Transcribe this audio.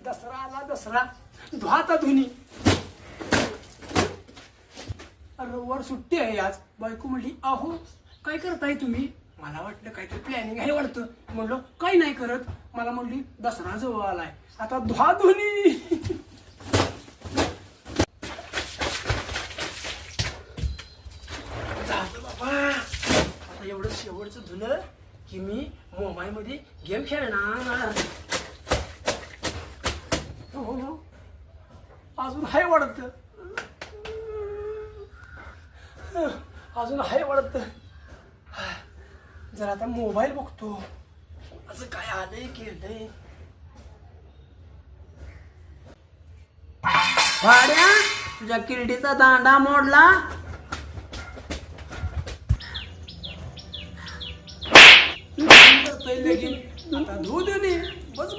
दसरा आला दसरा धुवाता धुनी. रविवार सुट्टी आहे आज. बायको म्हणली अहो काय करताय तुम्ही. मला वाटलं काहीतरी प्लॅनिंग आहे वाटतं. म्हणलं काही नाही करत. मला म्हणली दसरा जवळ आलाय आता धुवा धुनी. झालं बाबा आता एवढं शेवटचं धुलं की मी मोबाईल मध्ये गेम खेळणार. हो अजून हाय वाढत. अजून हाय वाढत. जर आता मोबाईल बघतो असं काय आलंय केलंय. भाड्या तुझ्या किरडीचा दांडा मोडला. लगीन आता धुऊ दे बस.